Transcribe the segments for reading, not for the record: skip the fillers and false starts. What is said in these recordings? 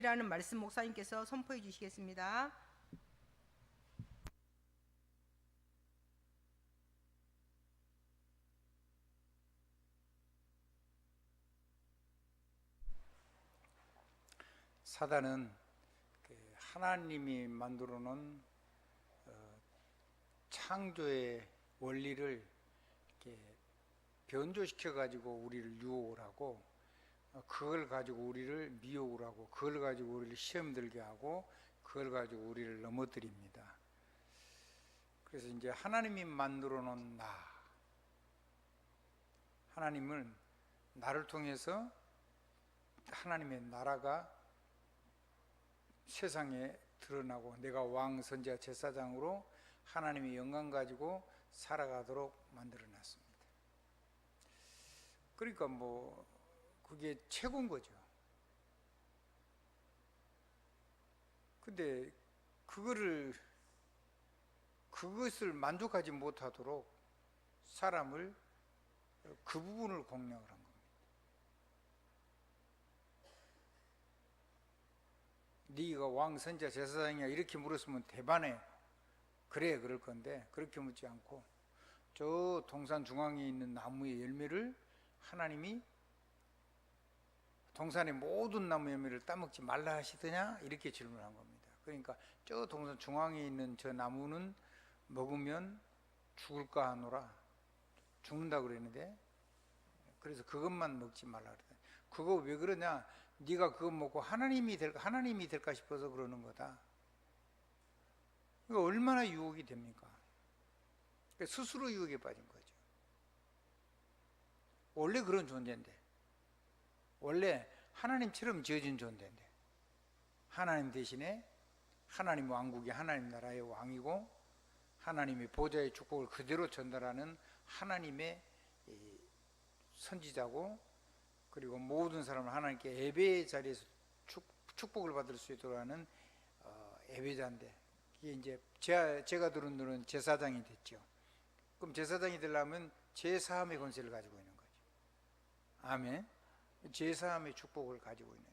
라는 말씀 목사님께서 선포해 주시겠습니다. 사단은 하나님이 만들어 놓은 창조의 원리를 이렇게 변조시켜 가지고 우리를 유혹을 하고, 그걸 가지고 우리를 미혹을 하고, 그걸 가지고 우리를 시험 들게 하고, 그걸 가지고 우리를 넘어뜨립니다. 그래서 이제 하나님이 만들어 놓은 하나님은 나를 통해서 하나님의 나라가 세상에 드러나고, 내가 왕, 선지자, 제사장으로 하나님의 영광 가지고 살아가도록 만들어 놨습니다. 그러니까 그게 최고인 거죠. 근데 그것을 만족하지 못하도록 사람을, 그 부분을 공략을 한 겁니다. 네가 왕, 선지자, 제사장이야 이렇게 물었으면 대반해. 그래, 그럴 건데 그렇게 묻지 않고, 저 동산 중앙에 있는 나무의 열매를 하나님이 동산의 모든 나무 열매를 따먹지 말라 하시더냐, 이렇게 질문한 겁니다. 그러니까 저 동산 중앙에 있는 저 나무는 먹으면 죽을까 하노라, 죽는다 그랬는데, 그래서 그것만 먹지 말라 그랬다. 그거 왜 그러냐, 네가 그거 먹고 하나님이 될까 싶어서 그러는 거다. 이거 얼마나 유혹이 됩니까? 스스로 유혹에 빠진 거죠. 원래 그런 존재인데, 원래 하나님처럼 지어진 존재인데, 하나님 대신에 하나님 왕국이 하나님 나라의 왕이고, 하나님의 보좌의 축복을 그대로 전달하는 하나님의 선지자고, 그리고 모든 사람을 하나님께 예배의 자리에서 축복을 받을 수 있도록 하는 예배자인데, 이게 이제 제가 들은 눈은 제사장이 됐죠. 그럼 제사장이 되려면 제사함의 권세를 가지고 있는 거죠. 아멘. 제사함의 축복을 가지고 있는,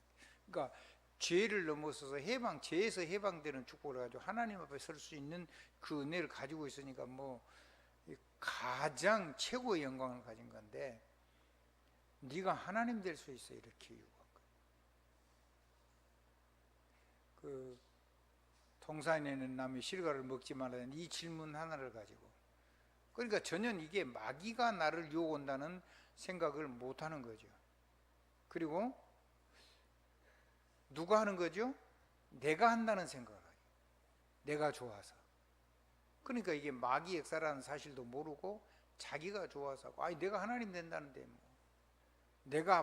그러니까 죄를 넘어서서 죄에서 해방되는 축복을 가지고 하나님 앞에 설 수 있는 그 은혜를 가지고 있으니까 가장 최고의 영광을 가진 건데, 네가 하나님 될 수 있어, 이렇게 유혹한 거예요. 동산에 있는 나무의 실과를 먹지 말라는 이 질문 하나를 가지고, 그러니까 전혀 이게 마귀가 나를 유혹한다는 생각을 못 하는 거죠. 그리고 누가 하는 거죠? 내가 한다는 생각을 해요. 내가 좋아서. 그러니까 이게 마귀 역사라는 사실도 모르고 자기가 좋아서 하고, 내가 하나님 된다는데 내가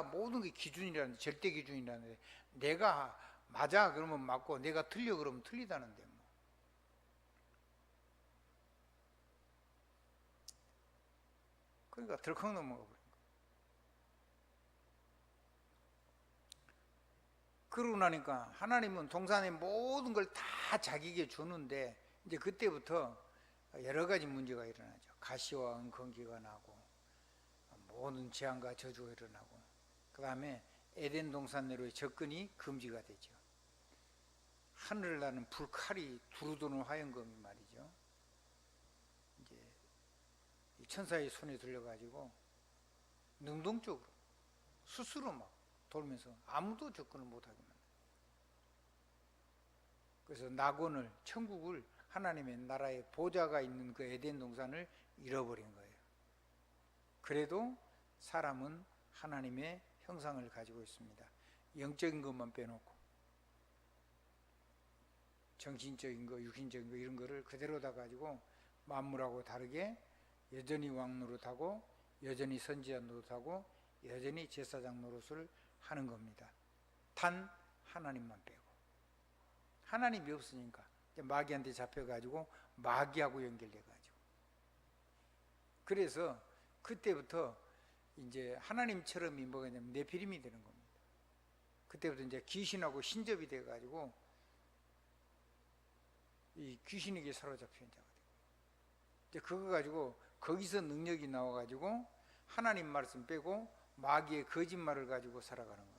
모든 게 기준이라는데, 절대 기준이라는데, 내가 맞아 그러면 맞고 내가 틀려 그러면 틀리다는데 그러니까 덜컥 넘어가 버린 거예요. 그러고 나니까 하나님은 동산의 모든 걸 다 자기에게 주는데, 이제 그때부터 여러 가지 문제가 일어나죠. 가시와 은kon기가 나고, 모든 재앙과 저주가 일어나고, 그 다음에 에덴 동산 내로의 접근이 금지가 되죠. 하늘을 나는 불칼이 두루두루 화염검이 말이죠, 이제 천사의 손에 들려가지고 능동적으로 스스로 막 돌면서 아무도 접근을 못하게 만들어요. 그래서 낙원을, 천국을, 하나님의 나라의 보좌가 있는 그 에덴 동산을 잃어버린 거예요. 그래도 사람은 하나님의 형상을 가지고 있습니다. 영적인 것만 빼놓고 정신적인 거, 육신적인 거, 이런 거를 그대로 다 가지고 만물하고 다르게 여전히 왕 노릇하고, 여전히 선지자 노릇하고, 여전히 제사장 노릇을 하는 겁니다. 단 하나님만 빼고. 하나님이 없으니까 마귀한테 잡혀가지고 마귀하고 연결돼가지고, 그래서 그때부터 이제 하나님처럼이 뭐가 있냐면 네피림이 되는 겁니다. 그때부터 이제 귀신하고 신접이 돼가지고 이 귀신에게 사로잡힌 자가 되고, 이제 그거 가지고 거기서 능력이 나와가지고 하나님 말씀 빼고 마귀의 거짓말을 가지고 살아가는 겁니다.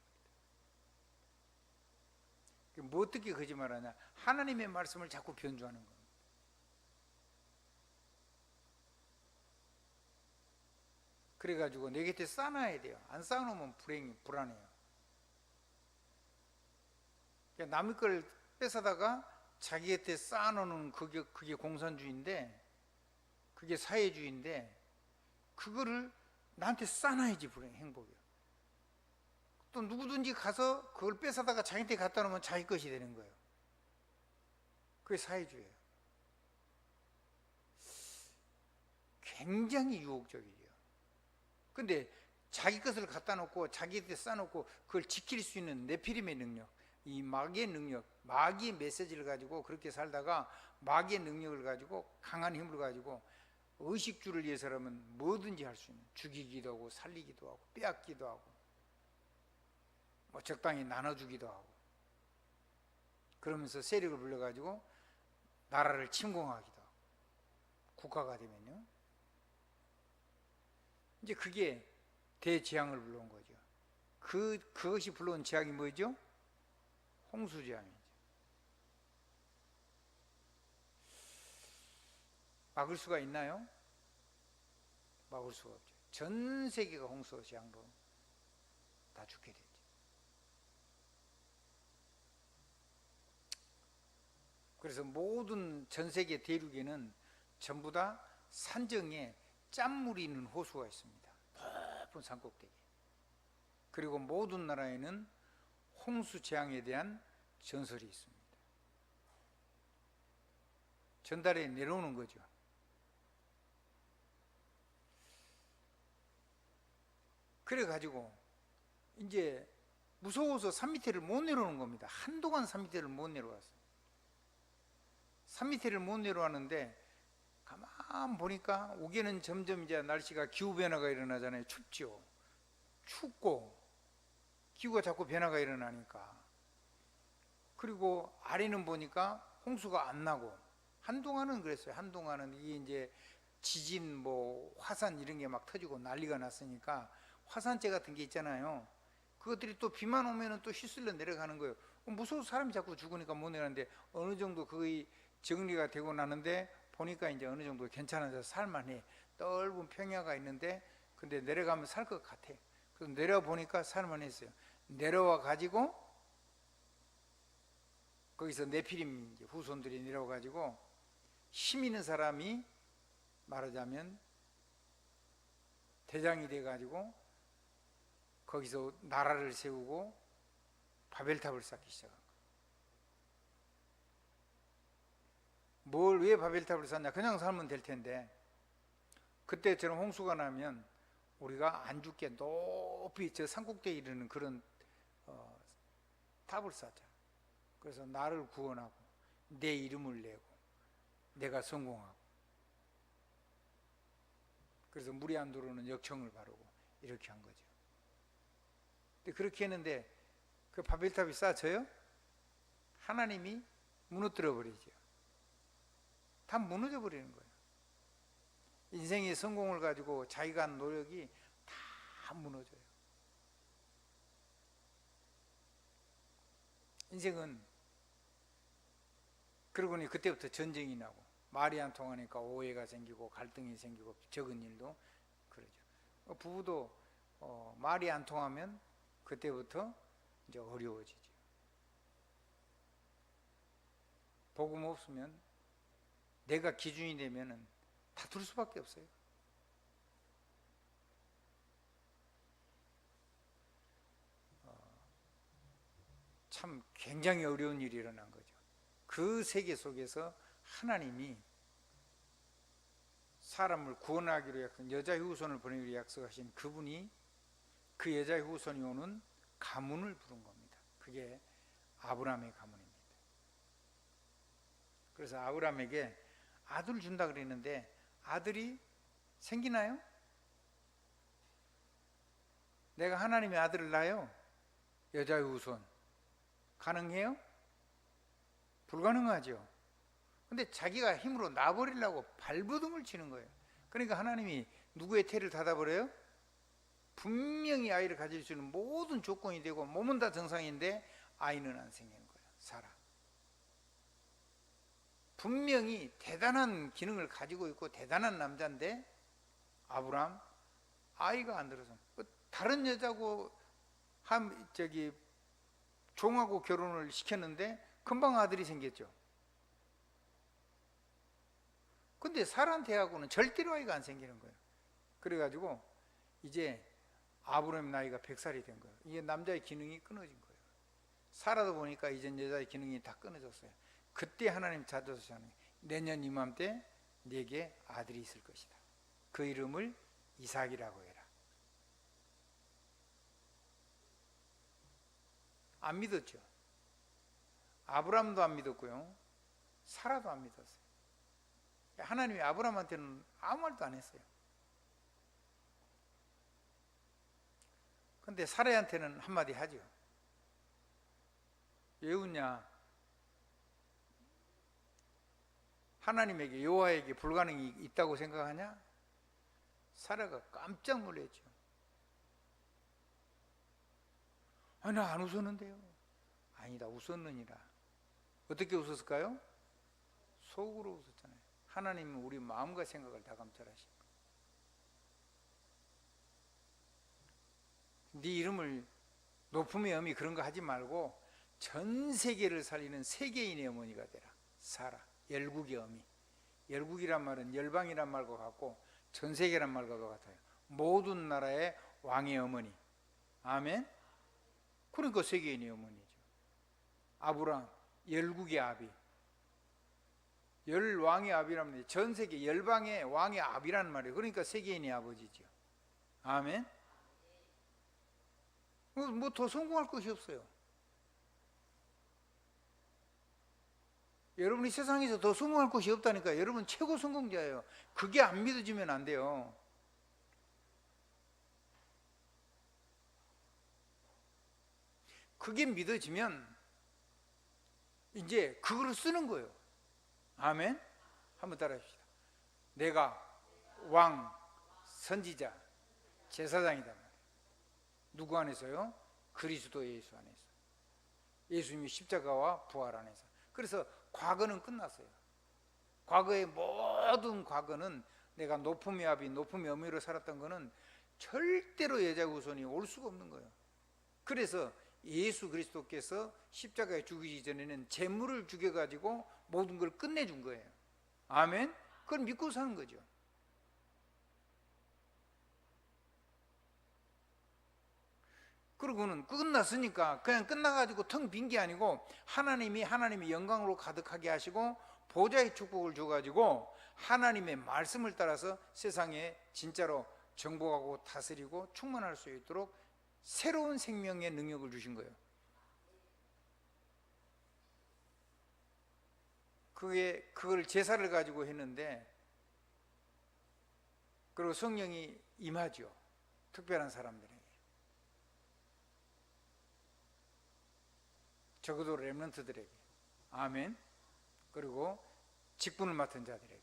뭐 어떻게 거짓말하냐? 하나님의 말씀을 자꾸 변조하는 겁니다. 그래가지고 내 곁에 쌓아놔야 돼요. 안 쌓아놓으면 불안해요. 그러니까 남의 걸 뺏어다가 자기 곁에 쌓아놓는 그게 공산주의인데, 그게 사회주의인데, 그거를 나한테 쌓아놔야지 행복이에요. 또 누구든지 가서 그걸 뺏어다가 자기한테 갖다 놓으면 자기 것이 되는 거예요. 그게 사회주의예요. 굉장히 유혹적이죠. 근데 자기 것을 갖다 놓고 자기한테 쌓아놓고 그걸 지킬 수 있는 네피림의 능력, 이 마귀의 능력, 마귀의 메시지를 가지고 그렇게 살다가 마귀의 능력을 가지고 강한 힘을 가지고 의식주를 위해서라면 뭐든지 할 수 있는, 죽이기도 하고 살리기도 하고 빼앗기도 하고 뭐 적당히 나눠주기도 하고, 그러면서 세력을 불러가지고 나라를 침공하기도 하고, 국가가 되면요. 이제 그게 대재앙을 불러온 거죠. 그것이 불러온 재앙이 뭐죠? 홍수재앙이죠. 막을 수가 있나요? 막을 수가 없죠. 전 세계가 홍수재앙으로 다 죽게 되죠. 그래서 모든 전 세계 대륙에는 전부 다 산정에 짠물이 있는 호수가 있습니다. 높은 산꼭대기. 그리고 모든 나라에는 홍수 재앙에 대한 전설이 있습니다. 전달에 내려오는 거죠. 그래가지고 이제 무서워서 산 밑에를 못 내려오는 겁니다. 한동안 산 밑에를 못 내려왔어요. 산 밑에를 못 내려왔는데 가만 보니까 올해는 점점 이제 날씨가 기후 변화가 일어나잖아요. 춥죠. 춥고 기후가 자꾸 변화가 일어나니까. 그리고 아래는 보니까 홍수가 안 나고, 한동안은 그랬어요. 한동안은 이게 이제 지진 뭐 화산 이런 게 막 터지고 난리가 났으니까 화산재 같은 게 있잖아요. 그것들이 또 비만 오면은 또 휘슬러 내려가는 거예요. 무서워서 사람이 자꾸 죽으니까 못 내려가는데, 어느 정도 거의 정리가 되고 나는데 보니까 이제 어느 정도 괜찮아져서 살만해. 넓은 평야가 있는데 근데 내려가면 살 것 같아. 그래서 내려와 보니까 살만했어요. 내려와 가지고 거기서 네피림 후손들이 내려와 가지고 힘 있는 사람이 말하자면 대장이 돼 가지고 거기서 나라를 세우고 바벨탑을 쌓기 시작한 거예요. 뭘 왜 바벨탑을 쌓냐? 그냥 살면 될 텐데, 그때처럼 홍수가 나면 우리가 안 죽게 높이 저 산꼭대기에 이르는 그런 탑을 쌓자. 그래서 나를 구원하고 내 이름을 내고 내가 성공하고, 그래서 물이 안 들어오는 역청을 바르고 이렇게 한 거죠. 근데 그렇게 했는데 그 바벨탑이 쌓여져요? 하나님이 무너뜨려 버리죠. 다 무너져 버리는 거예요. 인생의 성공을 가지고 자기가 한 노력이 다 무너져요. 인생은 그러고 보니 그때부터 전쟁이 나고 말이 안 통하니까 오해가 생기고 갈등이 생기고 적은 일도 그러죠. 부부도 말이 안 통하면 그때부터 이제 어려워지죠. 복음 없으면, 내가 기준이 되면은 다툴 수밖에 없어요. 참 굉장히 어려운 일이 일어난 거죠. 그 세계 속에서 하나님이 사람을 구원하기로 약속한 여자의 후손을 보내기로 약속하신 그분이 그 여자의 후손이 오는 가문을 부른 겁니다. 그게 아브라함의 가문입니다. 그래서 아브라함에게 아들을 준다 그랬는데 아들이 생기나요? 내가 하나님의 아들을 낳아요? 여자의 후손 가능해요? 불가능하죠. 근데 자기가 힘으로 낳아버리려고 발버둥을 치는 거예요. 그러니까 하나님이 누구의 태를 닫아버려요? 분명히 아이를 가질 수 있는 모든 조건이 되고 몸은 다 정상인데 아이는 안 생기는 거예요. 사라. 분명히 대단한 기능을 가지고 있고 대단한 남자인데 아브람 아이가 안 들어서 다른 여자고 종하고 결혼을 시켰는데 금방 아들이 생겼죠. 근데 사라한테하고는 절대로 아이가 안 생기는 거예요. 그래가지고 이제 아브라함 나이가 100살이 된 거예요. 이게 남자의 기능이 끊어진 거예요. 사라도 보니까 이제 여자의 기능이 다 끊어졌어요. 그때 하나님 찾아서 하는 내년 이맘때 네게 아들이 있을 것이다. 그 이름을 이삭이라고 해라. 안 믿었죠. 아브라함도 안 믿었고요. 사라도 안 믿었어요. 하나님이 아브라함한테는 아무 말도 안 했어요. 근데 사라한테는 한마디 하죠. 왜 웃냐? 하나님에게 여호와에게 불가능이 있다고 생각하냐? 사라가 깜짝 놀랐죠. 아, 나 안 웃었는데요. 아니다, 웃었느니라. 어떻게 웃었을까요? 속으로 웃었잖아요. 하나님은 우리 마음과 생각을 다 감찰하시고, 네 이름을 높음의 어미 그런 거 하지 말고 전 세계를 살리는 세계인의 어머니가 되라. 사라. 열국의 어미. 열국이란 말은 열방이란 말과 같고 전 세계란 말과도 같아요. 모든 나라의 왕의 어머니. 아멘. 그러니까 세계인의 어머니죠. 아브람 열국의 아비. 열왕의 아비라는 말이에요. 전 세계 열방의 왕의 아비라는 말이에요. 그러니까 세계인의 아버지죠. 아멘. 뭐 더 성공할 것이 없어요. 여러분이 세상에서 더 성공할 것이 없다니까. 여러분 최고 성공자예요. 그게 안 믿어지면 안 돼요. 그게 믿어지면 이제 그거를 쓰는 거예요. 아멘. 한번 따라 합시다. 내가 왕, 선지자, 제사장이다. 누구 안에서요? 그리스도 예수 안에서. 예수님이 십자가와 부활 안에서. 그래서 과거는 끝났어요. 과거의 모든 과거는 내가 높음의 아비, 높음의 어미로 살았던 거는 절대로 여자 후손이 올 수가 없는 거예요. 그래서 예수 그리스도께서 십자가에 죽이기 전에는 재물을 죽여가지고 모든 걸 끝내준 거예요. 아멘. 그걸 믿고 사는 거죠. 그러고는 끝났으니까 그냥 끝나가지고 텅 빈 게 아니고 하나님이 하나님의 영광으로 가득하게 하시고 보좌의 축복을 줘가지고 하나님의 말씀을 따라서 세상에 진짜로 정복하고 다스리고 충만할 수 있도록 새로운 생명의 능력을 주신 거예요. 그걸 제사를 가지고 했는데, 그리고 성령이 임하죠. 특별한 사람들에게. 적어도 렘넌트들에게. 아멘. 그리고 직분을 맡은 자들에게.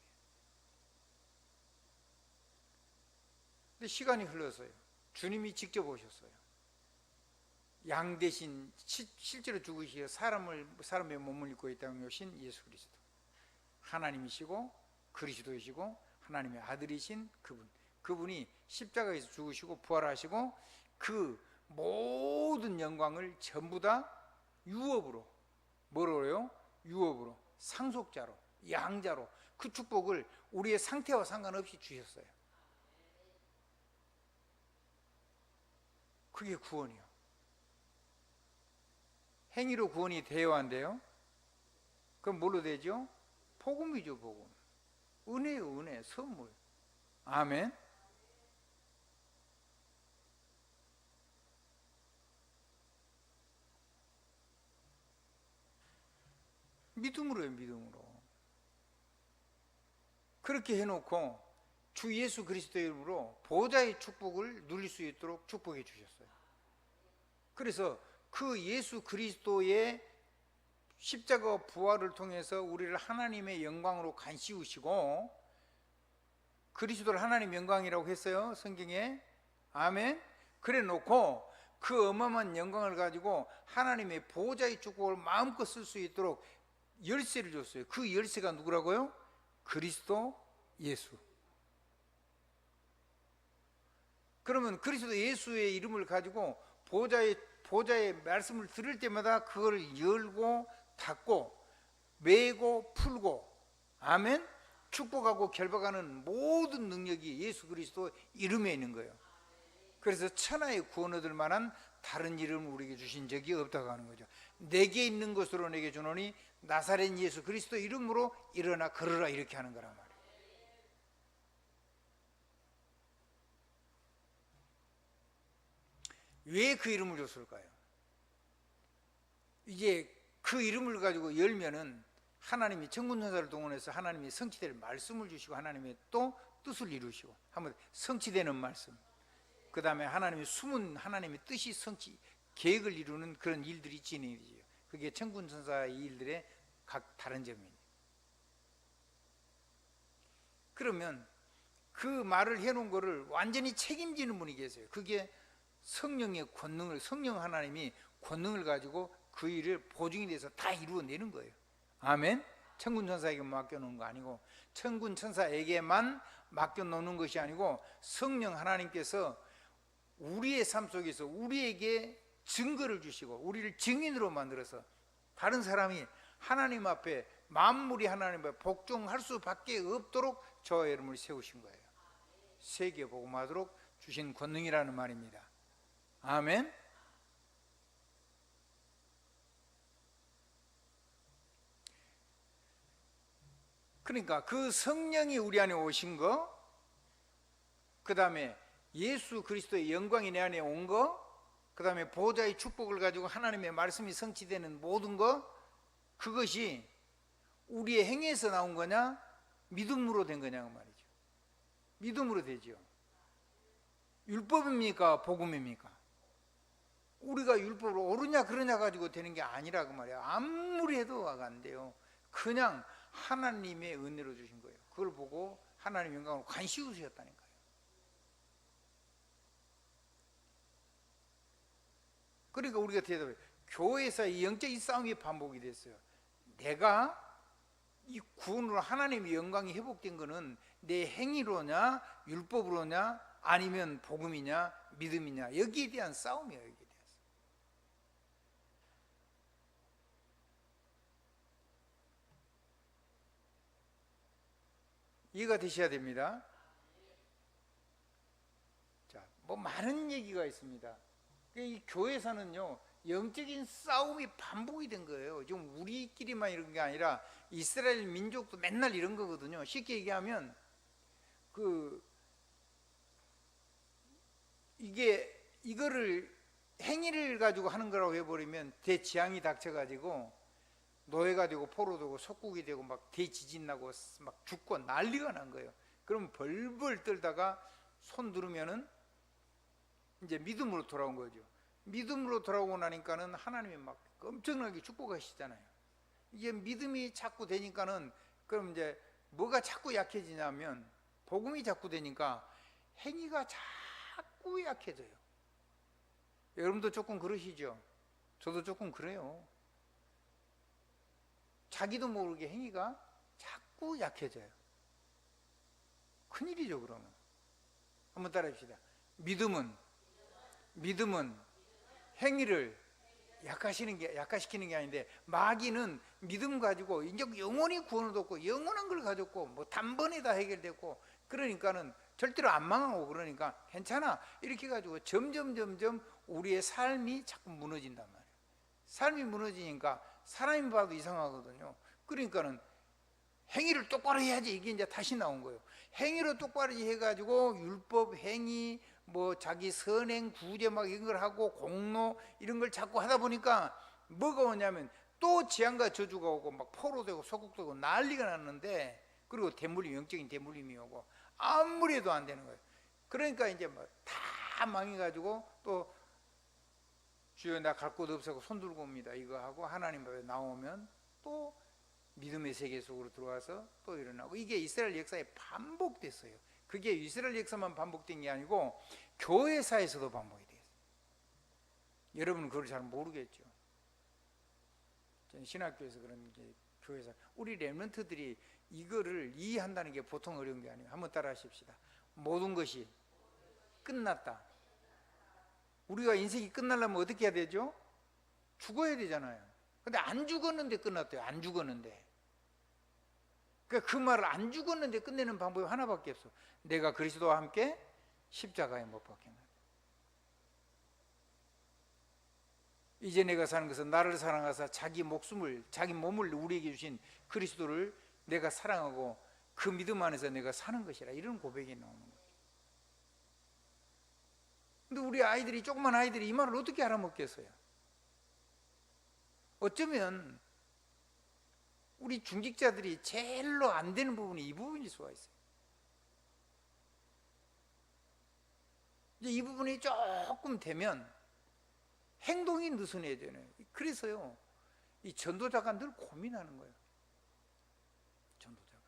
근데 시간이 흘렀어요. 주님이 직접 오셨어요. 양 대신 실제로 죽으시어 사람의 몸을 입고 이 땅에 오신 예수 그리스도. 하나님이시고 그리스도이시고 하나님의 아들이신 그분이 십자가에서 죽으시고 부활하시고 그 모든 영광을 전부 다 유업으로, 뭐로요? 유업으로, 상속자로, 양자로 그 축복을 우리의 상태와 상관없이 주셨어요. 그게 구원이요. 행위로 구원이 되어야 한대요. 그럼 뭘로 되죠? 복음이죠, 복음. 은혜요, 은혜, 선물. 아멘. 믿음으로요, 믿음으로. 그렇게 해놓고 주 예수 그리스도의 이름으로 보좌의 축복을 누릴 수 있도록 축복해 주셨어요. 그래서 그 예수 그리스도의 십자가 부활을 통해서 우리를 하나님의 영광으로 간씌우시고, 그리스도를 하나님 영광이라고 했어요, 성경에. 아멘. 그래 놓고 그 어마어마한 영광을 가지고 하나님의 보호자의 축복을 마음껏 쓸 수 있도록 열쇠를 줬어요. 그 열쇠가 누구라고요? 그리스도 예수. 그러면 그리스도 예수의 이름을 가지고 보호자의 말씀을 들을 때마다 그거를 열고 닫고 매고 풀고, 아멘, 축복하고 결박하는 모든 능력이 예수 그리스도 이름에 있는 거예요. 그래서 천하의 구원 얻을 만한 다른 이름을 우리에게 주신 적이 없다고 하는 거죠. 내게 있는 것으로 내게 주노니 나사렛 예수 그리스도 이름으로 일어나 걸으라, 이렇게 하는 거란 말이에요. 왜 그 이름을 줬을까요? 이제 그 이름을 가지고 열면은 하나님이 천군천사를 동원해서 하나님이 성취될 말씀을 주시고 하나님의 또 뜻을 이루시고, 한번 성취되는 말씀, 그 다음에 하나님의 숨은 하나님의 뜻이 성취 계획을 이루는 그런 일들이 진행이 되죠. 그게 천군천사의 일들의 각 다른 점입니다. 그러면 그 말을 해놓은 거를 완전히 책임지는 분이 계세요. 그게 성령의 권능을, 성령 하나님이 권능을 가지고 그 일을 보증이 돼서 다 이루어내는 거예요. 아멘. 천군천사에게만 맡겨놓은 거 아니고, 천군천사에게만 맡겨놓는 것이 아니고, 성령 하나님께서 우리의 삶 속에서 우리에게 증거를 주시고 우리를 증인으로 만들어서 다른 사람이 하나님 앞에, 만물이 하나님 앞에 복종할 수밖에 없도록 저와 여러분을 세우신 거예요. 세계 복음하도록 주신 권능이라는 말입니다. 아멘. 그러니까 그 성령이 우리 안에 오신 거, 그 다음에 예수 그리스도의 영광이 내 안에 온 거, 그 다음에 보호자의 축복을 가지고 하나님의 말씀이 성취되는 모든 거, 그것이 우리의 행위에서 나온 거냐 믿음으로 된 거냐 그 말이죠. 믿음으로 되죠. 율법입니까 복음입니까? 우리가 율법을 옳으냐 그러냐 가지고 되는 게 아니라 그 말이야. 아무리 해도 안 돼요. 그냥 하나님의 은혜로 주신 거예요. 그걸 보고 하나님 영광을 관시우셨다니까요. 그러니까 우리가 대답해, 교회에서 이 영적인 싸움이 반복이 됐어요. 내가 이 구원으로 하나님의 영광이 회복된 거는 내 행위로냐 율법으로냐 아니면 복음이냐 믿음이냐, 여기에 대한 싸움이에요. 여기에 대해서. 이해가 되셔야 됩니다. 자, 뭐 많은 얘기가 있습니다. 이 교회에서는요 영적인 싸움이 반복이 된 거예요. 지금 우리끼리만 이런 게 아니라 이스라엘 민족도 맨날 이런 거거든요. 쉽게 얘기하면 이거를 행위를 가지고 하는 거라고 해버리면 대지향이 닥쳐가지고 노예가 되고 포로 되고 속국이 되고 막 대지진 나고 막 죽고 난리가 난 거예요. 그럼 벌벌 떨다가 손 들으면은 이제 믿음으로 돌아온 거죠. 믿음으로 돌아오고 나니까는 하나님이 막 엄청나게 축복하시잖아요. 이게 믿음이 자꾸 되니까는, 그럼 이제 뭐가 자꾸 약해지냐면 복음이 자꾸 되니까 행위가 자꾸 약해져요. 여러분도 조금 그러시죠? 저도 조금 그래요. 자기도 모르게 행위가 자꾸 약해져요. 큰일이죠. 그러면 한번 따라합시다. 믿음은 행위를 약화시키는 게 아닌데, 마귀는 믿음 가지고 이제 영원히 구원을 얻고 영원한 걸 가졌고 뭐 단번에 다 해결됐고, 그러니까는 절대로 안 망하고, 그러니까 괜찮아 이렇게 가지고 점점 우리의 삶이 자꾸 무너진단 말이에요. 삶이 무너지니까 사람이 봐도 이상하거든요. 그러니까는 행위를 똑바로 해야지, 이게 이제 다시 나온 거예요. 행위로 똑바로 해가지고 율법 행위 뭐 자기 선행 구제 막 이런 걸 하고 공로 이런 걸 자꾸 하다 보니까 뭐가 오냐면 또 재앙과 저주가 오고 막 포로 되고 소국되고 난리가 났는데, 그리고 영적인 대물림이 오고 아무리 해도 안 되는 거예요. 그러니까 이제 뭐 다 망해가지고 또 주여 나 갈 곳 없어서 손 들고 옵니다 이거 하고 하나님 앞에 나오면 또 믿음의 세계 속으로 들어와서 또 일어나고, 이게 이스라엘 역사에 반복됐어요. 그게 이스라엘 역사만 반복된 게 아니고 교회사에서도 반복이 돼요. 여러분은 그걸 잘 모르겠죠. 저는 신학교에서 그런 게 교회에서 우리 렘넌트들이 이거를 이해한다는 게 보통 어려운 게 아니에요. 한번 따라 하십시다. 모든 것이 끝났다. 우리가 인생이 끝나려면 어떻게 해야 되죠? 죽어야 되잖아요. 근데 안 죽었는데 끝났대요. 안 죽었는데. 그러니까 그 말을 안 죽었는데 끝내는 방법이 하나밖에 없어. 내가 그리스도와 함께 십자가에 못 박혔다. 이제 내가 사는 것은 나를 사랑하사 자기 목숨을, 자기 몸을 우리에게 주신 그리스도를 내가 사랑하고 그 믿음 안에서 내가 사는 것이라, 이런 고백이 나오는 거예요. 근데 우리 아이들이, 조그만 아이들이 이 말을 어떻게 알아먹겠어요? 어쩌면 우리 중직자들이 제일로 안 되는 부분이 이 부분일 수가 있어요. 이제 이 부분이 조금 되면 행동이 느슨해지잖아요. 그래서요, 이 전도자가 늘 고민하는 거예요. 전도자가.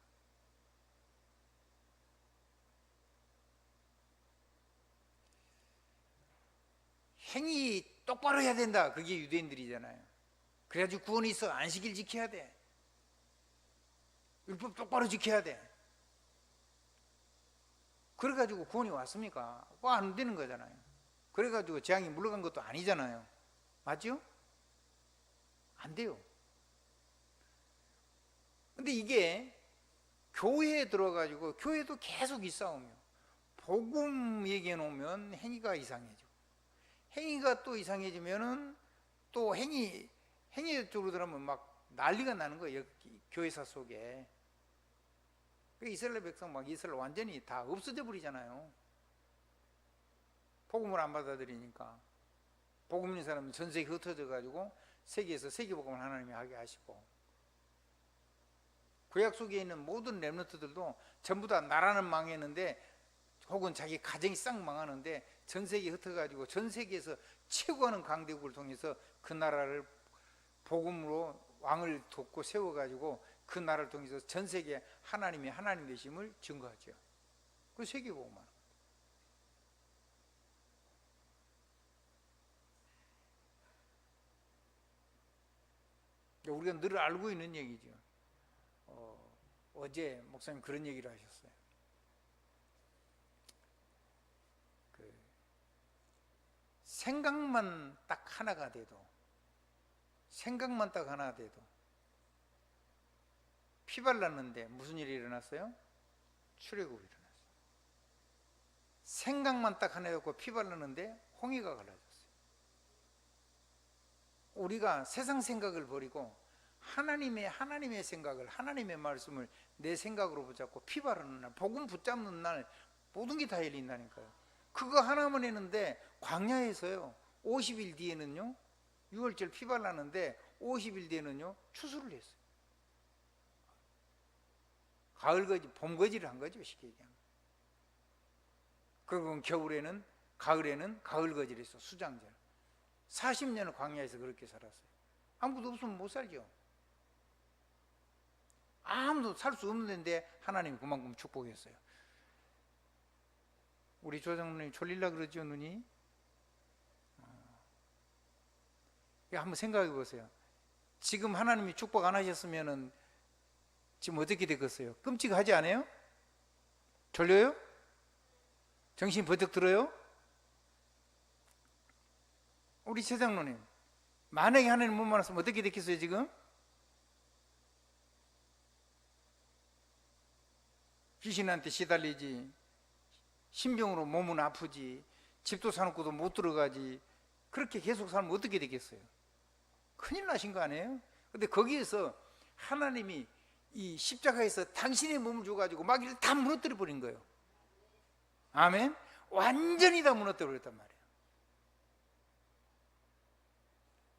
행위 똑바로 해야 된다. 그게 유대인들이잖아요. 그래가지고 구원이 있어. 안식일 지켜야 돼. 율법 똑바로 지켜야 돼. 그래가지고 구원이 왔습니까? 뭐 안 되는 거잖아요. 그래가지고 재앙이 물러간 것도 아니잖아요. 맞죠? 안 돼요. 근데 이게 교회에 들어가지고 교회도 계속 이 싸움이에요. 복음 얘기해 놓으면 행위가 이상해지고, 행위가 또 이상해지면은 또 행위 쪽으로 들어가면 막 난리가 나는 거예요. 교회사 속에. 이스라엘 백성 막 이스라엘 완전히 다 없어져 버리잖아요. 복음을 안 받아들이니까. 복음 있는 사람은 전 세계 흩어져 가지고 세계에서 세계복음을 하나님이 하게 하시고, 구약 속에 있는 모든 렘넌트들도 전부 다 나라는 망했는데, 혹은 자기 가정이 싹 망하는데 전 세계에 흩어가지고 전 세계에서 최고하는 강대국을 통해서 그 나라를 복음으로 왕을 돕고 세워가지고 그 나라를 통해서 전 세계에 하나님이 하나님 되심을 증거하죠. 그 세계복음만. 우리가 늘 알고 있는 얘기죠. 어제 목사님 그런 얘기를 하셨어요. 생각만 딱 하나가 돼도, 생각만 딱 하나 돼도 피 발랐는데 무슨 일이 일어났어요? 출애굽이 일어났어요. 생각만 딱 하나 였고 피 발랐는데 홍해가 갈라졌어요. 우리가 세상 생각을 버리고 하나님의 생각을, 하나님의 말씀을 내 생각으로 붙잡고 피 바르는 날, 복음 붙잡는 날 모든 게 다 열린다니까요. 그거 하나만 했는데 광야에서요 50일 뒤에는요 6월절 피 발랐는데 50일 뒤에는요 추수를 했어요. 가을거지, 봄거지를 한 거죠, 쉽게 얘기하면. 그건 겨울에는, 가을에는 가을거지를 했어, 수장절. 40년을 광야에서 그렇게 살았어요. 아무것도 없으면 못 살죠. 아무도 살 수 없는 데인데 하나님이 그만큼 축복했어요. 우리 조장로님 졸릴라 그러죠, 눈이? 한번 생각해 보세요. 지금 하나님이 축복 안 하셨으면은 지금 어떻게 되겠어요? 끔찍하지 않아요? 졸려요? 정신 버쩍 들어요? 우리 최장로님, 만약에 하나님 못 만났으면 어떻게 됐겠어요, 지금? 귀신한테 시달리지, 신병으로 몸은 아프지, 집도 사놓고도 못 들어가지, 그렇게 계속 살면 어떻게 되겠어요? 큰일 나신 거 아니에요? 근데 거기에서 하나님이 이 십자가에서 당신의 몸을 줘가지고 마귀를 다 무너뜨려 버린 거예요. 아멘? 완전히 다 무너뜨려 버렸단 말이에요.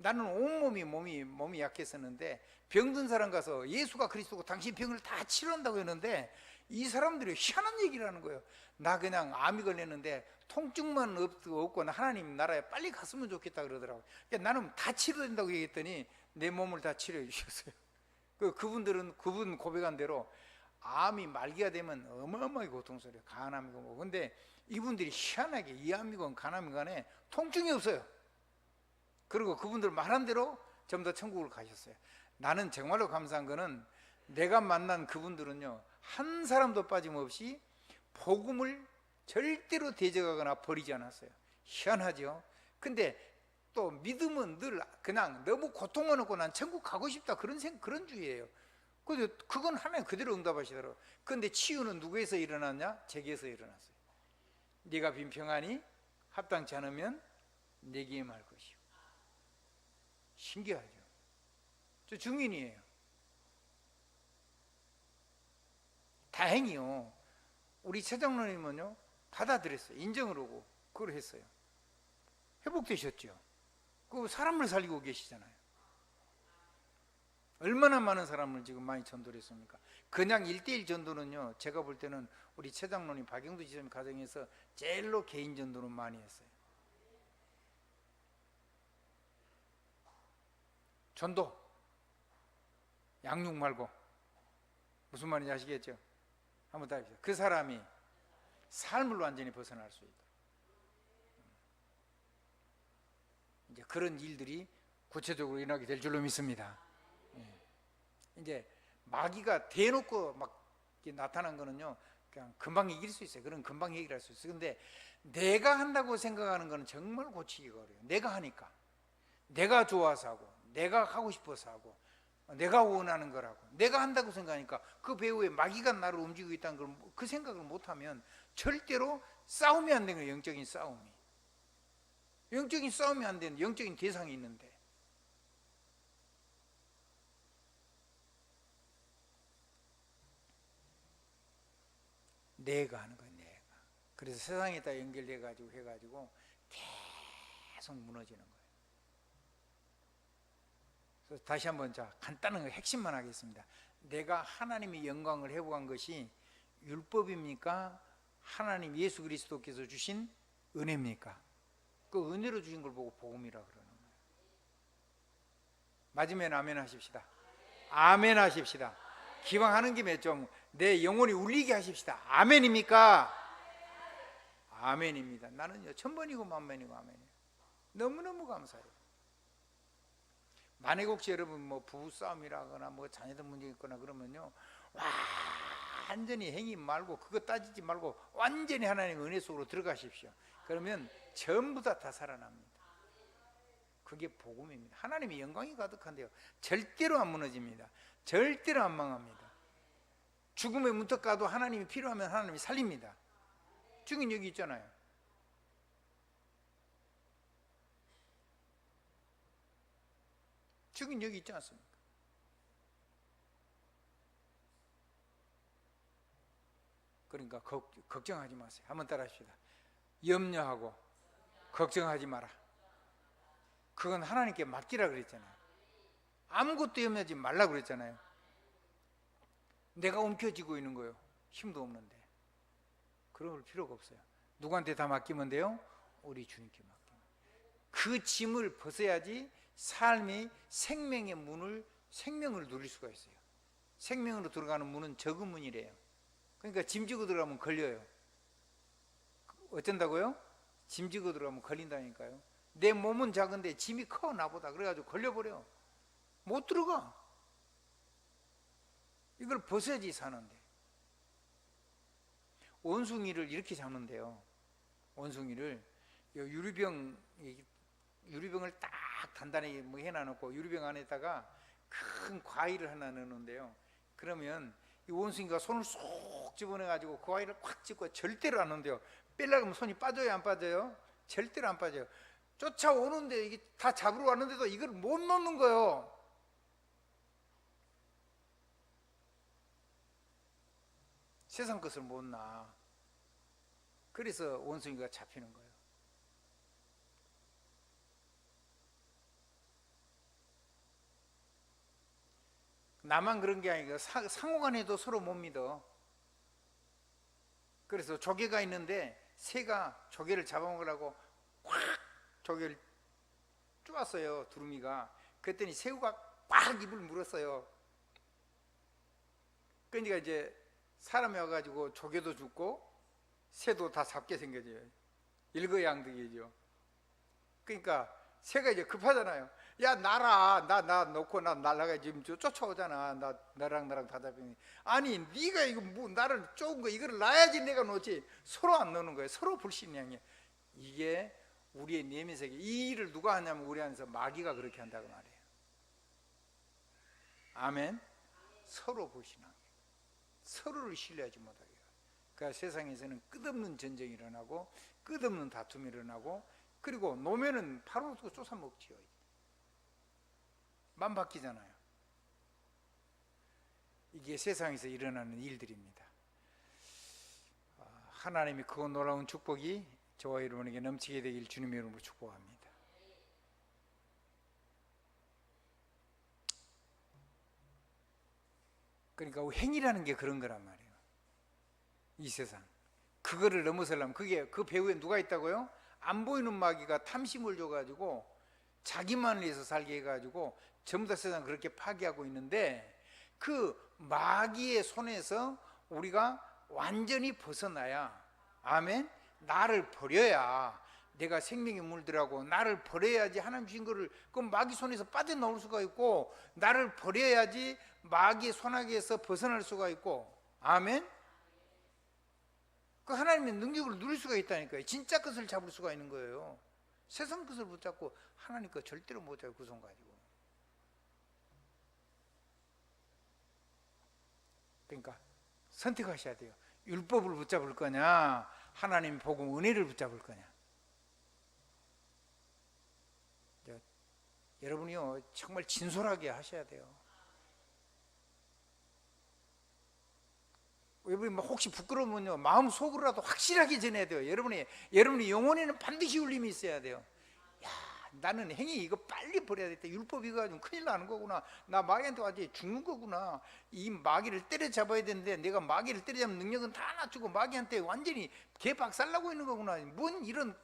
나는 온몸이 몸이 약했었는데 병든 사람 가서 예수가 그리스도고 당신 병을 다 치료한다고 했는데 이 사람들이 희한한 얘기를 하는 거예요. 나 그냥 암이 걸렸는데 통증만 없고 하나님 나라에 빨리 갔으면 좋겠다 그러더라고요. 그러니까 나는 다 치료된다고 얘기했더니 내 몸을 다 치료해 주셨어요. 그분들은 그분 고백한 대로 암이 말기가 되면 어마어마하게 고통스러워요. 간암이고 뭐. 근데 이분들이 희한하게 이 암이건 간암이건 간에 통증이 없어요. 그리고 그분들 말한 대로 전부 다 천국을 가셨어요. 나는 정말로 감사한 거는 내가 만난 그분들은요, 한 사람도 빠짐없이 복음을 절대로 대적하거나 버리지 않았어요. 희한하죠. 근데 또 믿음은 늘 그냥 너무 고통만 없고 난 천국 가고 싶다 그런 주의예요. 근데 그건 하나님 그대로 응답하시더라고요. 그런데 치유는 누구에서 일어났냐? 제게서 일어났어요. 네가 빈 평안이 합당치 않으면 내게 임할 것이요. 신기하죠. 저 증인이에요. 다행히요, 우리 최장로님은요 받아들였어요. 인정을 하고 그걸 했어요. 회복되셨죠. 그 사람을 살리고 계시잖아요. 얼마나 많은 사람을 지금 많이 전도를 했습니까? 그냥 1대1 전도는요, 제가 볼 때는 우리 최장로님 박영두 지사님 가정에서 제일로 개인 전도는 많이 했어요. 전도 양육 말고 무슨 말인지 아시겠죠? 한번 더 해보세요. 그 사람이 삶을 완전히 벗어날 수 있다. 이제 그런 일들이 구체적으로 일어나게 될 줄로 믿습니다. 이제 마귀가 대놓고 막 나타난 거는요, 그냥 금방 이길 수 있어요. 그런 금방 해결할 수 있어요. 근데 내가 한다고 생각하는 거는 정말 고치기가 어려워요. 내가 하니까, 내가 좋아서 하고, 내가 하고 싶어서 하고, 내가 원하는 거라고, 내가 한다고 생각하니까 그 배후에 마귀가 나를 움직이고 있다는 걸 그 생각을 못하면 절대로 싸움이 안 되는 거예요. 영적인 싸움이. 영적인 싸움이 안 되는 영적인 대상이 있는데, 내가 하는 거예요. 내가. 그래서 세상에다 연결돼 가지고 해가지고 계속 무너지는 거예요. 그래서 다시 한번 자 간단한 핵심만 하겠습니다. 내가 하나님의 영광을 회복한 것이 율법입니까? 하나님 예수 그리스도께서 주신 은혜입니까? 그 은혜로 주신 걸 보고 복음이라 그러는 거예요. 맞으면 아멘 하십시다. 아멘 하십시다. 기왕 하는 김에 좀 내 영혼이 울리게 하십시다. 아멘입니까? 아멘입니다. 나는요 천번이고 만번이고 아멘이에요. 너무너무 감사해요. 만약 혹시 여러분 뭐 부부싸움이라거나 뭐 자녀들 문제 있거나 그러면요, 완전히 행위 말고 그거 따지지 말고 완전히 하나님의 은혜 속으로 들어가십시오. 그러면 전부 다 살아납니다. 그게 복음입니다. 하나님의 영광이 가득한데요, 절대로 안 무너집니다. 절대로 안 망합니다. 죽음의 문턱 가도 하나님이 필요하면 하나님이 살립니다. 증인 여기 있잖아요. 증인 여기 있지 않습니까? 그러니까 걱정하지 마세요. 한번 따라 합시다. 염려하고 걱정하지 마라. 그건 하나님께 맡기라 그랬잖아요. 아무것도 염려하지 말라 그랬잖아요. 내가 움켜쥐고 있는 거예요. 힘도 없는데. 그럴 필요가 없어요. 누구한테 다 맡기면 돼요? 우리 주님께 맡기면. 그 짐을 벗어야지 삶이 생명의 문을, 생명을 누릴 수가 있어요. 생명으로 들어가는 문은 적은 문이래요. 그러니까 짐 지고 들어가면 걸려요. 어쩐다고요? 짐 지고 들어가면 걸린다니까요. 내 몸은 작은데 짐이 커 나보다. 그래가지고 걸려버려. 못 들어가. 이걸 벗어야지 사는데. 원숭이를 이렇게 잡는데요. 원숭이를 유리병을 딱 단단히 뭐 해놔놓고 유리병 안에다가 큰 과일을 하나 넣는데요. 그러면 이 원숭이가 손을 쏙 집어내가지고 그 과일을 꽉 짚고 절대로 안 넣는데요. 빼려고 하면 손이 빠져요, 안 빠져요? 절대로 안 빠져요. 쫓아오는데 이게 다 잡으러 왔는데도 이걸 못 넣는 거예요. 세상 것을 못 놔. 그래서 원숭이가 잡히는 거예요. 나만 그런 게 아니고 상호간에도 서로 못 믿어. 그래서 조개가 있는데 새가 조개를 잡아먹으려고 꽉 조개를 쪼았어요, 두루미가. 그랬더니 새우가 꽉 입을 물었어요. 그러니까 이제 사람이 와가지고 조개도 죽고 새도 다 잡게 생겨져요. 일거양득이죠. 그러니까 새가 이제 급하잖아요. 야, 날아. 나 놓고 나 날아가. 지금 쫓아오잖아. 나랑 다 잡히니. 아니, 네가 이거 뭐 나를 쫓은 거 이거를 놔야지 내가 놓지. 서로 안 노는 거예요. 서로 불신앙이에요. 이게 우리의 내면 세계. 이 일을 누가 하냐면 우리 안에서 마귀가 그렇게 한다고 말이에요. 아멘. 서로 불신앙. 서로를 신뢰하지 못하게. 그러니까 세상에서는 끝없는 전쟁이 일어나고 끝없는 다툼이 일어나고, 그리고 노면은 바로 쫓아 먹지요. 맘 바뀌잖아요. 이게 세상에서 일어나는 일들입니다. 하나님이 그 놀라운 축복이 저와 여러분에게 넘치게 되길 주님의 이름으로 축복합니다. 그러니까 행위라는 게 그런 거란 말이에요. 이 세상 그거를 넘어서려면, 그게 그 배후에 누가 있다고요? 안 보이는 마귀가 탐심을 줘가지고 자기만을 위해서 살게 해가지고 전부 다 세상 그렇게 파괴하고 있는데, 그 마귀의 손에서 우리가 완전히 벗어나야, 아멘, 나를 버려야 내가 생명이 물들하고, 나를 버려야지 하나님 주신 거를 그 마귀 손에서 빠져나올 수가 있고, 나를 버려야지 마귀의 손아귀에서 벗어날 수가 있고, 아멘. 그 하나님의 능력을 누릴 수가 있다니까요. 진짜 것을 잡을 수가 있는 거예요. 세상 것을 붙잡고 하나님 것 절대로 못 잡아요. 그 손 가지고. 그러니까 선택하셔야 돼요. 율법을 붙잡을 거냐, 하나님 복음 은혜를 붙잡을 거냐. 여러분이요, 정말 진솔하게 하셔야 돼요. 여러분이 혹시 부끄러우면요, 마음 속으로라도 확실하게 전해야 돼요. 여러분이 영혼에는 반드시 울림이 있어야 돼요. 야, 나는 행위 이거 빨리 버려야 되겠다. 율법 이거 가지고 큰일 나는 거구나. 나 마귀한테 완전히 죽는 거구나. 이 마귀를 때려잡아야 되는데 내가 마귀를 때려잡는 능력은 다 낮추고 마귀한테 완전히 개박살나고 있는 거구나. 뭔 이런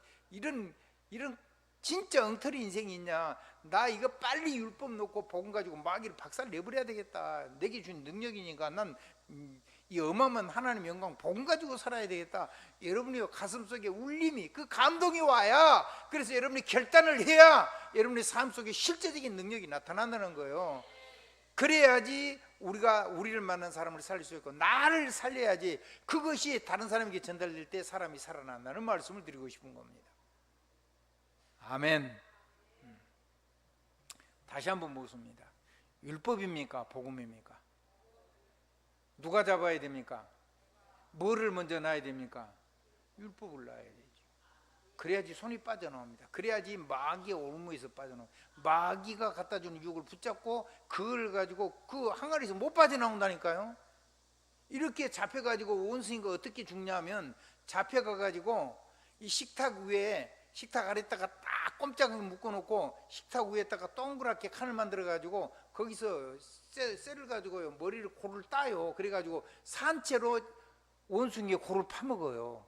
진짜 엉터리 인생이 있냐. 나 이거 빨리 율법 놓고 복음 가지고 마귀를 박살 내버려야 되겠다. 내게 준 능력이니까 난 이 어마어마한 하나님의 영광 복음 가지고 살아야 되겠다. 여러분이 가슴속에 울림이, 그 감동이 와야, 그래서 여러분이 결단을 해야 여러분의 삶 속에 실제적인 능력이 나타난다는 거예요. 그래야지 우리를 만난 사람을 살릴 수 있고, 나를 살려야지 그것이 다른 사람에게 전달될 때 사람이 살아난다는 말씀을 드리고 싶은 겁니다. 아멘. 다시 한번 묻습니다. 율법입니까? 복음입니까? 누가 잡아야 됩니까? 뭐를 먼저 놔야 됩니까? 율법을 놔야 되죠. 그래야지 손이 빠져나옵니다. 그래야지 마귀의 올무에서 빠져나옵니다. 마귀가 갖다 주는 유혹을 붙잡고 그걸 가지고 그 항아리에서 못 빠져나온다니까요. 이렇게 잡혀가지고 원숭이가 어떻게 죽냐면, 잡혀가가지고 이 식탁 아래다가 딱 꼼짝하게 묶어놓고 식탁 위에다가 동그랗게 칸을 만들어가지고 거기서 쇠를 가지고요, 머리를 코를 따요. 그래가지고 산채로 원숭이의 코를 파먹어요.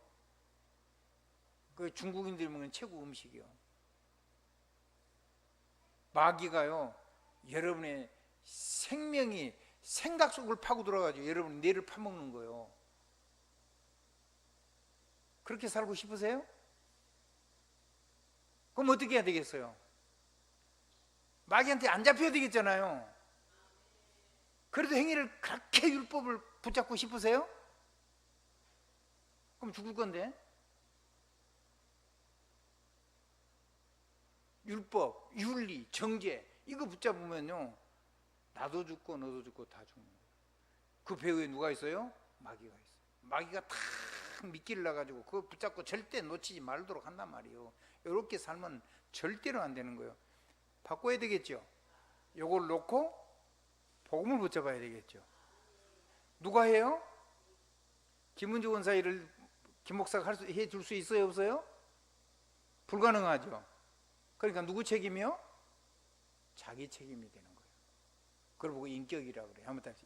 그 중국인들이 먹는 최고 음식이요. 마귀가요, 여러분의 생각 속을 파고 들어가지고 여러분 뇌를 파먹는 거예요. 그렇게 살고 싶으세요? 그럼 어떻게 해야 되겠어요? 마귀한테 안 잡혀야 되겠잖아요. 그래도 행위를 그렇게 율법을 붙잡고 싶으세요? 그럼 죽을 건데. 율법, 윤리, 정죄 이거 붙잡으면요, 나도 죽고 너도 죽고 다 죽는 거예요. 그 배후에 누가 있어요? 마귀가 있어요. 마귀가 탁 미끼를 놔가지고 그거 붙잡고 절대 놓치지 말도록 한단 말이에요. 이렇게 살면 절대로 안 되는 거예요. 바꿔야 되겠죠. 요걸 놓고 복음을 붙잡아야 되겠죠. 누가 해요? 김은주 원사 일을 김 목사가 해줄 수 있어요, 없어요? 불가능하죠. 그러니까 누구 책임이요? 자기 책임이 되는 거예요. 그걸 보고 인격이라고 그래요. 한번 다시,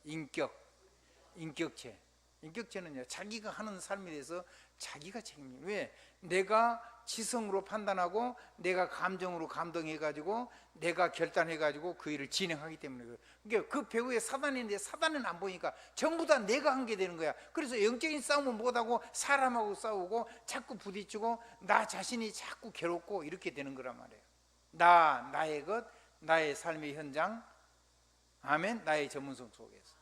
인격체. 인격체는요, 자기가 하는 삶에 대해서 자기가 책임이에요. 왜? 내가 지성으로 판단하고 내가 감정으로 감동해가지고 내가 결단해가지고 그 일을 진행하기 때문에 그래요. 그러니까 그 배후에 사단이 있는데 사단은 안 보이니까 전부 다 내가 한 게 되는 거야. 그래서 영적인 싸움은 못하고 사람하고 싸우고 자꾸 부딪히고 나 자신이 자꾸 괴롭고 이렇게 되는 거란 말이에요. 나의 것, 나의 삶의 현장, 아멘, 나의 전문성 속에서.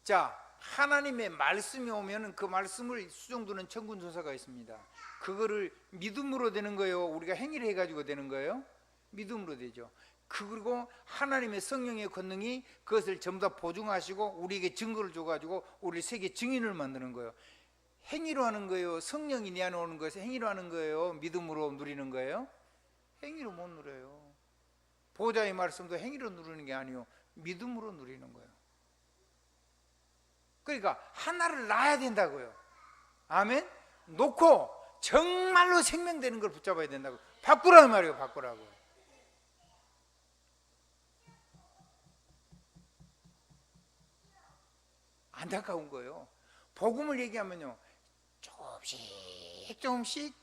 자, 하나님의 말씀이 오면은 그 말씀을 수정두는 천군천사가 있습니다. 그거를 믿음으로 되는 거예요? 우리가 행위를 해가지고 되는 거예요? 믿음으로 되죠. 그리고 하나님의 성령의 권능이 그것을 전부 다 보증하시고 우리에게 증거를 줘가지고 우리 세계 증인을 만드는 거예요. 행위로 하는 거예요? 성령이 내 안에 오는 것을 행위로 하는 거예요? 믿음으로 누리는 거예요? 행위로 못 누려요. 보호자의 말씀도 행위로 누리는 게 아니요, 믿음으로 누리는 거예요. 그러니까 하나를 놔야 된다고요. 아멘. 놓고 정말로 생명되는 걸 붙잡아야 된다고. 바꾸라는 말이에요. 바꾸라고. 안타까운 거예요. 복음을 얘기하면요, 조금씩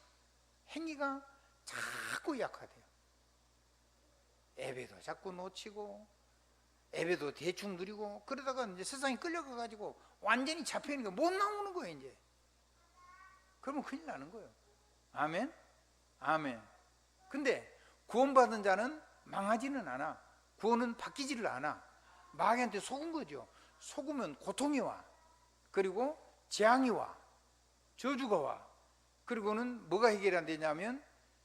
행위가 자꾸 약화돼요. 예배도 자꾸 놓치고, 예배도 대충 누리고, 그러다가 이제 세상에 끌려가가지고 완전히 잡혀있는 거 못 나오는 거예요, 이제. 그러면 큰일 나는 거예요. 아멘? 아멘. 근데 구원받은 자는 망하지는 않아. 구원은 바뀌지를 않아. 마귀한테 속은 거죠. 속으면 고통이 와. 그리고 재앙이 와. 저주가 와. 그리고는 뭐가 해결이 안 되냐면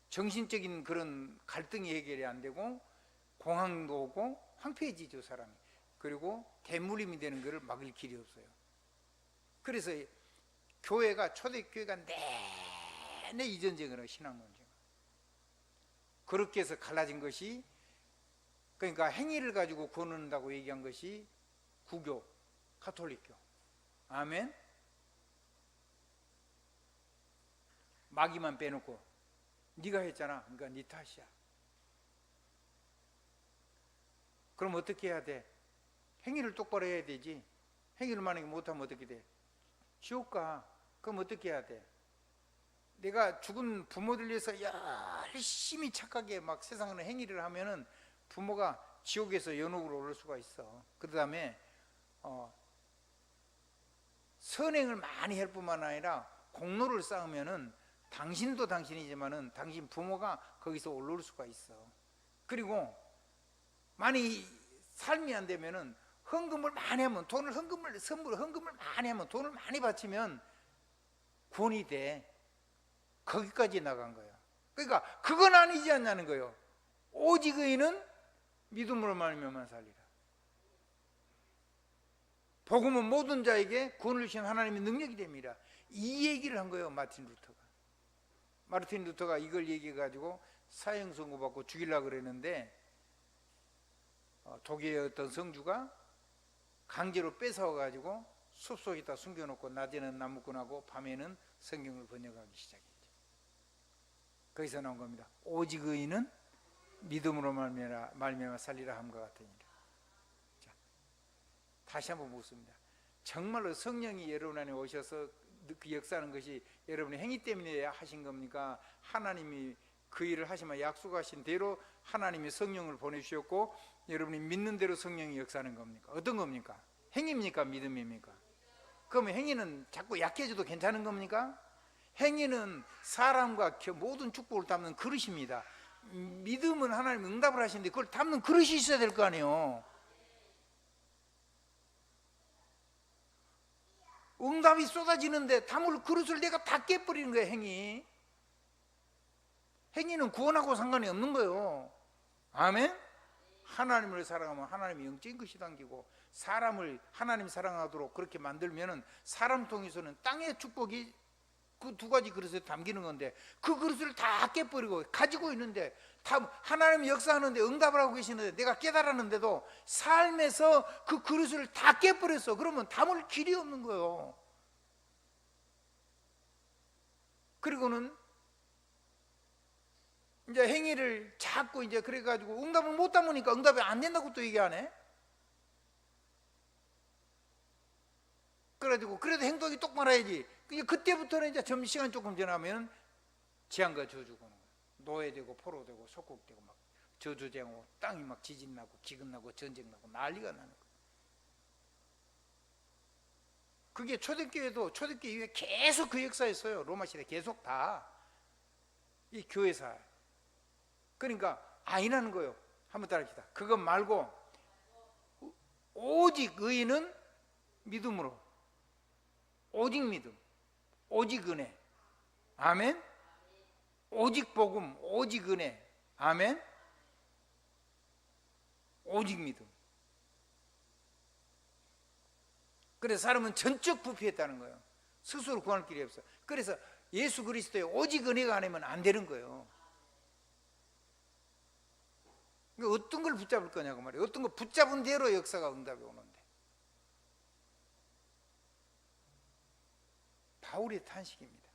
정신적인 그런 갈등이 해결이 안 되고 공황도 오고 황폐해지죠, 사람이. 그리고 대물림이 되는 것을 막을 길이 없어요. 그래서 교회가, 초대교회가 내내 이전쟁으로 신앙 논쟁. 그렇게 해서 갈라진 것이, 그러니까 행위를 가지고 구원한다고 얘기한 것이 구교, 가톨릭교. 아멘. 마귀만 빼놓고 네가 했잖아, 그러니까 네 탓이야. 그럼 어떻게 해야 돼? 행위를 똑바로 해야 되지. 행위를 만약에 못하면 어떻게 돼? 지옥 가. 그럼 어떻게 해야 돼? 내가 죽은 부모들 위해서 열심히 착하게 막 세상에 행위를 하면은 부모가 지옥에서 연옥으로 오를 수가 있어. 그 다음에 선행을 많이 할 뿐만 아니라 공로를 쌓으면은 당신도 당신이지만은 당신 부모가 거기서 올라올 수가 있어. 그리고 많이 삶이 안 되면은 헌금을 많이 하면, 헌금을 많이 하면, 돈을 많이 바치면 구원이 돼. 거기까지 나간 거야. 그러니까 그건 아니지 않냐는 거예요. 오직 의인은 믿음으로 말미암아 살리라. 복음은 모든 자에게 구원을 주신 하나님의 능력이 됩니다. 이 얘기를 한 거예요, 마틴 루터가. 마틴 루터가 이걸 얘기해가지고 사형 선고받고 죽이려고 그랬는데 독일의 어떤 성주가 강제로 뺏어와가지고 숲속에다 숨겨놓고 낮에는 나무꾼하고 밤에는 성경을 번역하기 시작했죠. 거기서 나온 겁니다. 오직 의인은 믿음으로 말미암아 살리라 함과 같으니라. 자, 다시 한번 묻습니다. 정말로 성령이 여러분 안에 오셔서 그 역사하는 것이 여러분의 행위 때문에 하신 겁니까? 하나님이 그 일을 하시면 약속하신 대로 하나님이 성령을 보내주셨고 여러분이 믿는 대로 성령이 역사하는 겁니까? 어떤 겁니까? 행위입니까? 믿음입니까? 그러면 행위는 자꾸 약해져도 괜찮은 겁니까? 행위는 사람과 모든 축복을 담는 그릇입니다. 믿음은 하나님 응답을 하시는데 그걸 담는 그릇이 있어야 될 거 아니에요. 응답이 쏟아지는데 담을 그릇을 내가 다 깨버리는 거예요. 행위는 구원하고 상관이 없는 거예요. 아멘? 하나님을 사랑하면 하나님이 영적인 것이 담기고 사람을 하나님 사랑하도록 그렇게 만들면은 사람 통해서는 땅의 축복이 그 두 가지 그릇에 담기는 건데 그 그릇을 다 깨버리고 가지고 있는데 다 하나님이 역사하는데 응답을 하고 계시는데 내가 깨달았는데도 삶에서 그 그릇을 다 깨버렸어. 그러면 담을 길이 없는 거예요. 그리고는 이제 행위를 자꾸 이제 그래가지고 응답을 못 담으니까 응답이 안 된다고 또 얘기하네. 그래가지고 그래도 행동이 똑바로 해야지. 그때부터는 이제 점심시간 조금 지나면 재앙과 저주가 오는 거예요. 노예되고 포로되고 속국되고 막 저주재앙 오고 땅이 막 지진 나고 기근 나고 전쟁 나고 난리가 나는 거예요. 그게 초대교회 이후에 계속 그 역사였어요. 로마 시대 계속 다. 이 교회사. 그러니까 아니라는 거예요. 한번 따라합시다. 그것 말고 오직 의인은 믿음으로. 오직 믿음, 오직 은혜. 아멘. 오직 복음, 오직 은혜. 아멘. 오직 믿음. 그래서 사람은 전적 부패했다는 거예요. 스스로 구할 길이 없어. 그래서 예수 그리스도의 오직 은혜가 아니면 안 되는 거예요. 그러니까 어떤 걸 붙잡을 거냐고 말이에요. 어떤 걸 붙잡은 대로 역사가 응답이 오는데. 바울의 탄식입니다.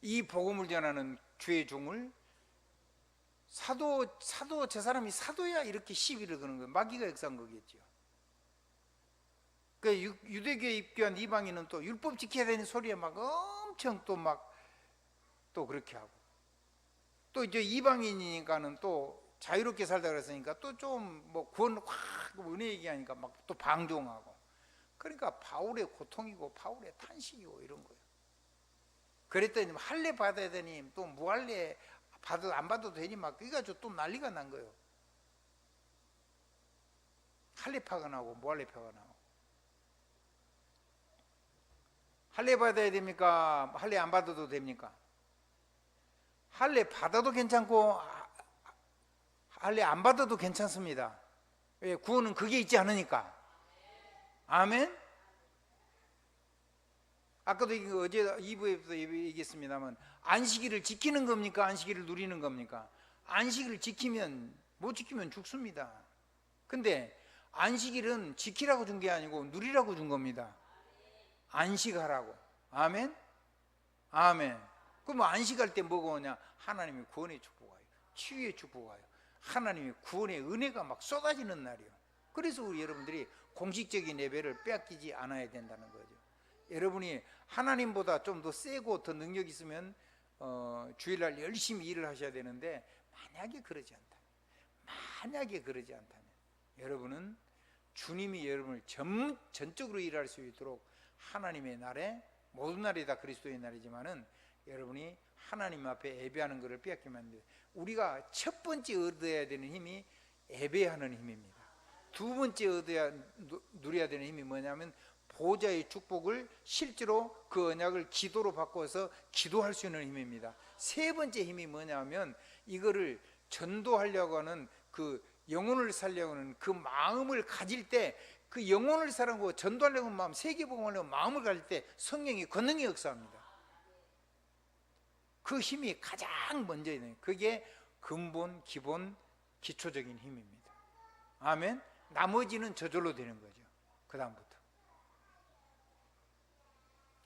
이 복음을 전하는 주의 종을 사도 저 사람이 사도야 이렇게 시비를 거는 거예요. 마귀가 역사한 거겠죠. 그 유대교에 입교한 이방인은 또 율법 지켜야 되는 소리에 막 엄청 또 그렇게 하고, 또 이제 이방인이니까는 또 자유롭게 살다 그랬으니까 또 좀 뭐 구원 확 은혜 얘기하니까 막 또 방종하고. 그러니까 바울의 고통이고 바울의 탄식이고 이런 거예요. 그랬더니 할례 받아야 되니 또 무할례 안 받아도 되니 막 이가지고 또 난리가 난 거예요. 할례파가 나오고 무할례파가 나오고. 할례 받아야 됩니까? 할례 안 받아도 됩니까? 할례 받아도 괜찮고 할례 안 받아도 괜찮습니다. 왜? 구원은 그게 있지 않으니까. 아멘. 아까도 어제 2부에서 얘기했습니다만, 안식일을 지키는 겁니까? 안식일을 누리는 겁니까? 안식일을 못 지키면 죽습니다. 근데 안식일은 지키라고 준 게 아니고 누리라고 준 겁니다. 안식하라고. 아멘. 아멘. 그럼 안식할 때 뭐가 오냐? 하나님의 구원의 축복하여, 치유의 축복하여, 하나님의 구원의 은혜가 막 쏟아지는 날이요. 그래서 우리 여러분들이 공식적인 예배를 빼앗기지 않아야 된다는 거죠. 여러분이 하나님보다 좀 더 세고 더 능력 있으면 주일날 열심히 일을 하셔야 되는데, 만약에 그러지 않다면 여러분은 주님이 여러분을 전적으로 일할 수 있도록 하나님의 날에, 모든 날이 다 그리스도의 날이지만은 여러분이 하나님 앞에 예배하는 것을 빼앗기면 안 돼요. 우리가 첫 번째 얻어야 되는 힘이 예배하는 힘입니다. 두 번째 누려야 되는 힘이 뭐냐면 보좌의 축복을 실제로 그 언약을 기도로 바꿔서 기도할 수 있는 힘입니다. 세 번째 힘이 뭐냐면 이거를 전도하려고 하는 그 영혼을 살려고 하는 그 마음을 가질 때, 그 영혼을 사랑하고 전도하려고 하는 마음, 세계복음하려고 마음을 가질 때 성령이 권능이 역사합니다. 그 힘이 가장 먼저 있는, 그게 근본, 기본, 기초적인 힘입니다. 아멘. 나머지는 저절로 되는 거죠. 그 다음부터.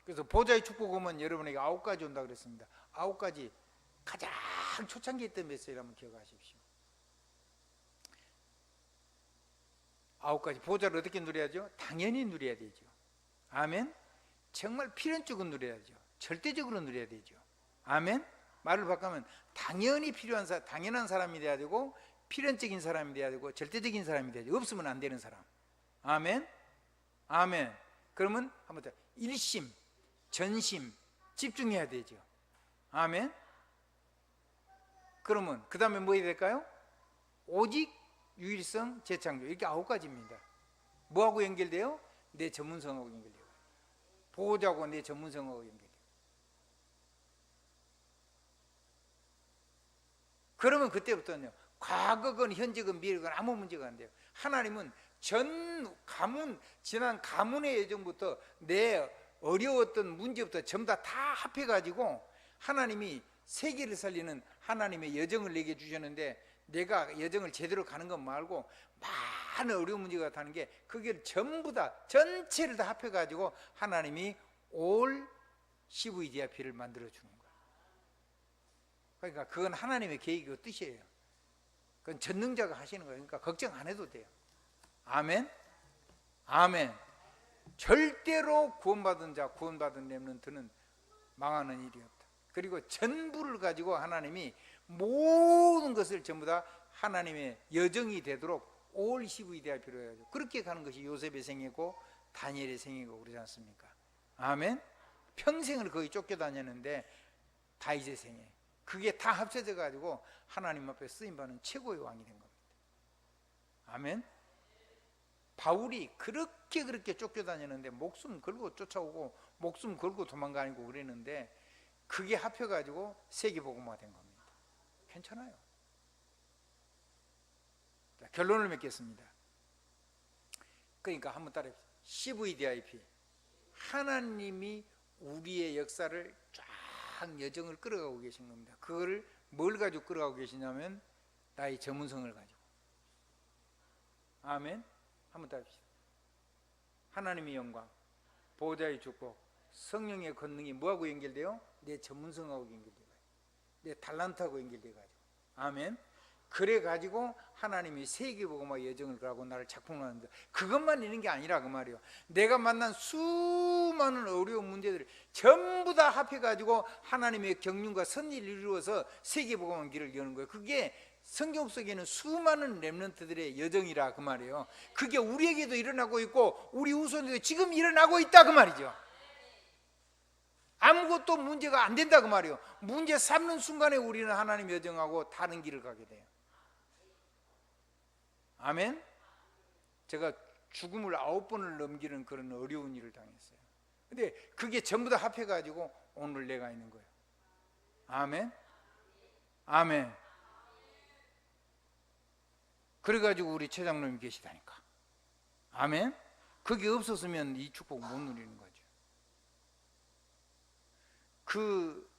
그래서 보좌의 축복은 여러분에게 9가지 온다 그랬습니다. 9가지 가장 초창기에 있던 메시지를 한번 기억하십시오. 9가지 보좌를 어떻게 누려야죠? 당연히 누려야 되죠. 아멘. 정말 필연적으로 누려야죠. 절대적으로 누려야 되죠. 아멘. 말을 바꾸면 당연히 당연한 사람이 돼야 되고, 필연적인 사람이 돼야 되고, 절대적인 사람이 돼야 되고, 없으면 안 되는 사람. 아멘. 아멘. 그러면 한번 더, 일심, 전심, 집중해야 되죠. 아멘. 그러면 그 다음에 뭐 해야 될까요? 오직, 유일성, 재창조. 이렇게 9가지입니다. 뭐하고 연결돼요? 내 전문성하고 연결돼요. 보호자고 내 전문성하고 연결돼요. 그러면 그때부터는요, 과거건 현재건 미래건 아무 문제가 안 돼요. 하나님은 지난 가문의 예정부터 내 어려웠던 문제부터 전부 다 합해가지고 하나님이 세계를 살리는 하나님의 여정을 내게 주셨는데, 내가 여정을 제대로 가는 것 말고 많은 어려운 문제가 다는 게, 그게 전부 다 전체를 다 합해가지고 하나님이 올 CVDIP를 만들어주는 거예요. 그러니까 그건 하나님의 계획이고 뜻이에요. 그건 전능자가 하시는 거예요. 그러니까 걱정 안 해도 돼요. 아멘. 아멘. 절대로 구원받은 자, 구원받은 렘넌트는 망하는 일이 없다. 그리고 전부를 가지고 하나님이 모든 것을 전부 다 하나님의 여정이 되도록 올 CVDR 필요해요. 그렇게 가는 것이 요셉의 생애고 다니엘의 생애고 그러지 않습니까? 아멘. 평생을 거의 쫓겨다녔는데 다윗의 생애, 그게 다 합쳐져 가지고 하나님 앞에 쓰임받는 최고의 왕이 된 겁니다. 아멘. 바울이 그렇게 쫓겨다녔는데 목숨 걸고 쫓아오고 목숨 걸고 도망가고 그랬는데 그게 합해가지고 세계복음화 된 겁니다. 괜찮아요. 자, 결론을 맺겠습니다. 그러니까 한번 따라해보세요. CVDIP. 하나님이 우리의 역사를 쫙 여정을 끌어가고 계신 겁니다. 그거를 뭘 가지고 끌어가고 계시냐면 나의 전문성을 가지고. 아멘. 한번 따라합시다. 하나님의 영광, 보호자의 축복, 성령의 권능이 뭐하고 연결돼요? 내 전문성하고 연결돼요. 내 달란트하고 연결돼가지고. 아멘. 그래가지고 하나님이 세계복음화 여정을 가고 나를 작품을 하는데 그것만 있는 게 아니라 그 말이에요. 내가 만난 수많은 어려운 문제들을 전부 다 합해가지고 하나님의 경륜과 선리를 이루어서 세계복음화 길을 여는 거예요. 그게 성경 속에는 수많은 렘넌트들의 여정이라 그 말이에요. 그게 우리에게도 일어나고 있고 우리 후손에도 지금 일어나고 있다 그 말이죠. 아무것도 문제가 안 된다 그 말이에요. 문제 삼는 순간에 우리는 하나님 여정하고 다른 길을 가게 돼요. 아멘. 제가 죽음을 9번을 넘기는 그런 어려운 일을 당했어요. 근데 그게 전부 다 합해가지고 오늘 내가 있는 거예요. 아멘. 아멘. 그래가지고 우리 최 장로님 계시다니까. 아멘. 그게 없었으면 이 축복 못 누리는 거죠. 그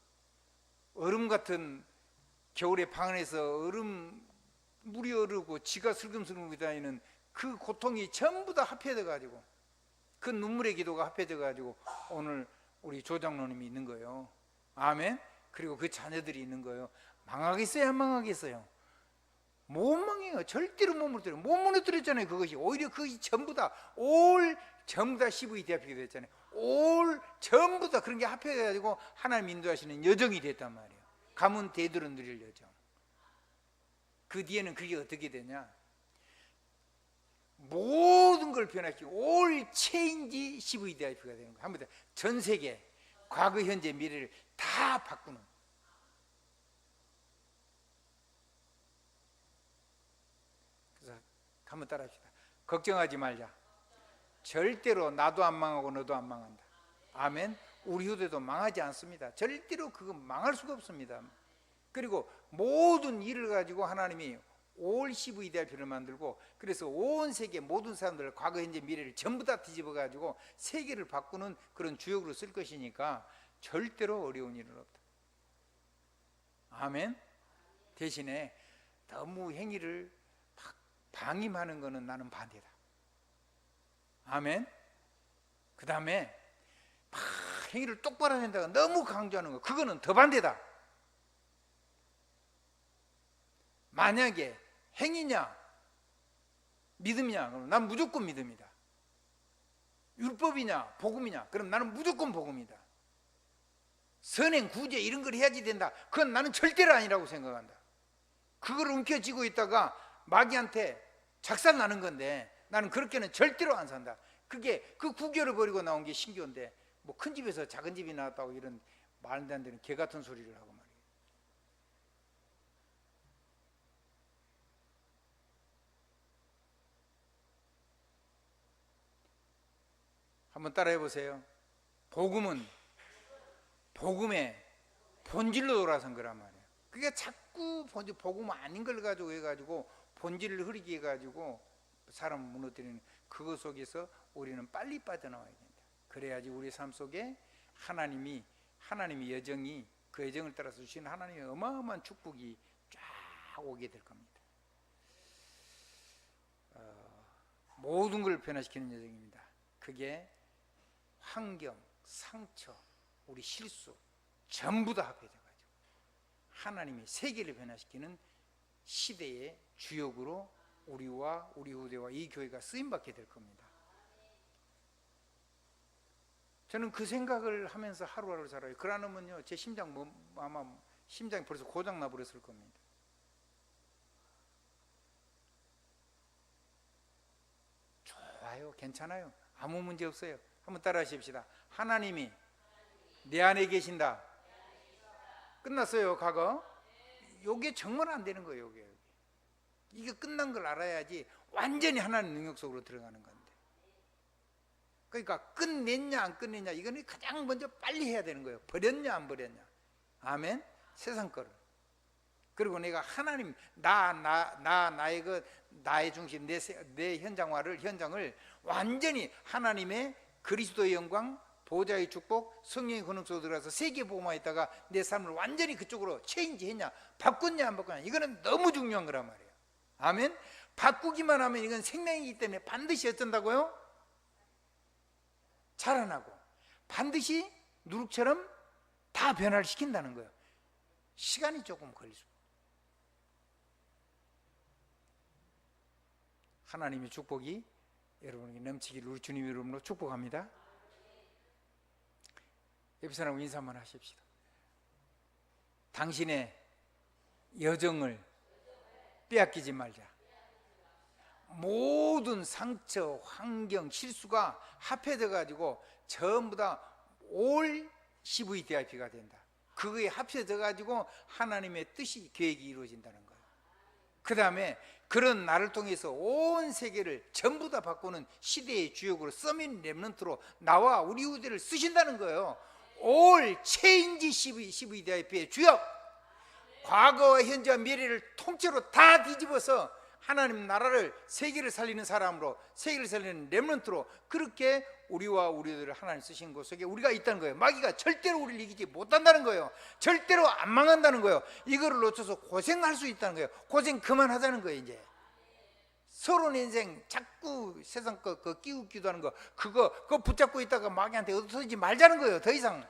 얼음 같은 겨울에 방 안에서 물이 얼고 지가 슬금슬금 다니는 그 고통이 전부 다 합해져 가지고 그 눈물의 기도가 합해져 가지고 오늘 우리 조 장로님이 있는 거예요. 아멘. 그리고 그 자녀들이 있는 거예요. 망하겠어요? 안 망하겠어요? 못 망해요. 절대로 못 무너뜨려요. 못 무너뜨렸잖아요. 그것이 오히려 그것이 전부 다 전부 다 CVDIP가 됐잖아요. 전부 다 그런 게 합해가지고 하나님 인도하시는 여정이 됐단 말이에요. 가문 대대로 누릴 여정. 그 뒤에는 그게 어떻게 되냐? 모든 걸 변화시키고 올 체인지 CVDIP가 되는 거예요. 한번 전 세계 과거, 현재, 미래를 다 바꾸는. 그래서 한번 따라합시다. 걱정하지 말자. 절대로 나도 안 망하고 너도 안 망한다. 아멘. 우리 후대도 망하지 않습니다. 절대로 그거 망할 수가 없습니다. 그리고 모든 일을 가지고 하나님이 올 CVDIP를 만들고 그래서 온 세계 모든 사람들 과거 현재 미래를 전부 다 뒤집어 가지고 세계를 바꾸는 그런 주역으로 쓸 것이니까 절대로 어려운 일은 없다. 아멘. 대신에 너무 행위를 방임하는 것은 나는 반대다. 아멘. 그 다음에 행위를 똑바로 한다고 너무 강조하는 거 그거는 더 반대다. 만약에 행위냐 믿음이냐 그럼 난 무조건 믿음이다. 율법이냐 복음이냐 그럼 나는 무조건 복음이다. 선행 구제 이런 걸 해야지 된다. 그건 나는 절대로 아니라고 생각한다. 그걸 움켜쥐고 있다가 마귀한테 작살나는 건데 나는 그렇게는 절대로 안 산다. 그게 그 구결을 버리고 나온 게 신기한데 뭐 큰 집에서 작은 집이 나왔다고 이런 말도 안 되는 개 같은 소리를 하고 말이에요. 한번 따라해 보세요. 복음은 복음의 본질로 돌아선 거란 말이에요. 그게 자꾸 복음 아닌 걸 가지고 해가지고 본질을 흐리게 해가지고 사람을 무너뜨리는 그것 속에서 우리는 빨리 빠져나와야 된다. 그래야지 우리 삶 속에 하나님의 여정이 그 여정을 따라서 주시는 하나님의 어마어마한 축복이 쫙 오게 될 겁니다. 모든 걸 변화시키는 여정입니다. 그게 환경, 상처, 우리 실수 전부 다 합해져가지고 하나님이 세계를 변화시키는 시대의 주역으로 우리와 우리 후대와 이 교회가 쓰임받게 될 겁니다. 저는 그 생각을 하면서 하루하루 살아요. 그러면요 제 아마 심장이 벌써 고장 나버렸을 겁니다. 좋아요. 괜찮아요. 아무 문제 없어요. 한번 따라 하십시다. 하나님이 내 안에 계신다. 끝났어요, 과거. 요게 정말 안 되는 거예요, 요게. 이게 끝난 걸 알아야지 완전히 하나님 능력 속으로 들어가는 건데. 그러니까 끝냈냐 안 끝냈냐 이거는 가장 먼저 빨리 해야 되는 거예요. 버렸냐 안 버렸냐. 아멘. 세상 거를. 그리고 내가 하나님 나의 나의 중심 내 현장을 완전히 하나님의 그리스도의 영광, 보좌의 축복, 성령의 권능 속으로 들어가서 세계 복음화했다가 내 삶을 완전히 그쪽으로 체인지했냐, 바꿨냐 안 바꿨냐 이거는 너무 중요한 거란 말이에요. 아멘. 바꾸기만 하면 이건 생명이기 때문에 반드시 어쩐다고요? 자라나고 반드시 누룩처럼 다 변화를 시킨다는 거예요. 시간이 조금 걸릴 수. 하나님의 축복이 여러분에게 넘치기를 우리 주님 이름으로 축복합니다. 옆 사람하고 인사 한번 하십시다. 당신의 여정을 빼앗기지 말자. 모든 상처, 환경, 실수가 합해져 가지고 전부 다 올 CVDIP가 된다. 그거에 합쳐져 가지고 하나님의 뜻이 계획이 이루어진다는 거예요. 그 다음에 그런 나를 통해서 온 세계를 전부 다 바꾸는 시대의 주역으로 서밋 렘넌트로 나와 우리 후대를 쓰신다는 거예요. 올 체인지 CVDIP의 주역, 과거와 현재와 미래를 통째로 다 뒤집어서 하나님 나라를 세계를 살리는 사람으로, 세계를 살리는 렘넌트로 그렇게 우리와 우리들을 하나님 쓰신 곳 속에 우리가 있다는 거예요. 마귀가 절대로 우리를 이기지 못한다는 거예요. 절대로 안 망한다는 거예요. 이거를 놓쳐서 고생할 수 있다는 거예요. 고생 그만하자는 거예요. 이제 서로 인생 자꾸 세상 거 끼우기도 하는 거 그거 붙잡고 있다가 마귀한테 얻어지지 말자는 거예요. 더 이상.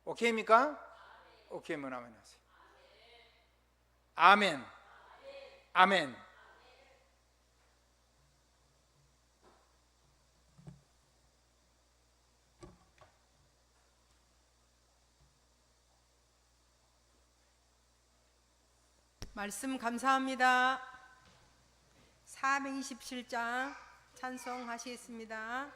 오케이입니까? 오케이면 아멘 하세요. 아멘. 아멘. 말씀 감사합니다. 427장 찬송하시겠습니다.